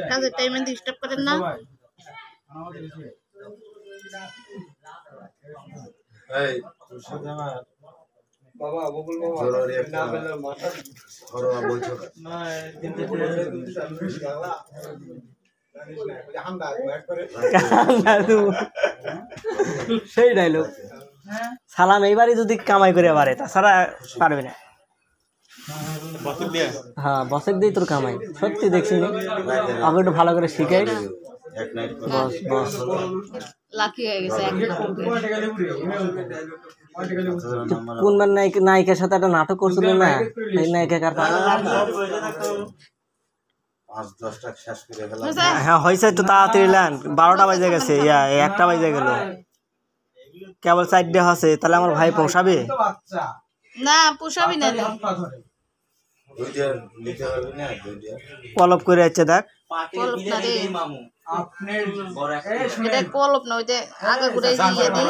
কাজের টাইমে ডিস্টার্ব করেন না। এই তোর সাথে আমার বাবা বকুল বাবা জরুরি একটা ঘরোয়া বলছো না সেই ডায়লগ সালাম এইবারই যদি কামাই করে পারে তাছাড়া পারবে না। হ্যাঁ বসের দিয়ে তোর কামাই সত্যি দেখছি আমাকে একটু ভালো করে শিখাই। বস বস লাকি হয়ে গেছে। কোন বার নায়িকার সাথে একটা নাটক করছিল না, এই নায়িকা কার? হ্যাঁ হয়েছে তো তাড়াতাড়ি লেন, 12টা বাজে গেছে, 1টা বাজে গেল, কেবল 4ডে আছে। তাহলে আমার ভাই পোষাবে না? পোষাবি না, পলপ করে যাচ্ছে দেখ। কলপ না, ওই যে আগে ঘুরে দিয়ে দিই।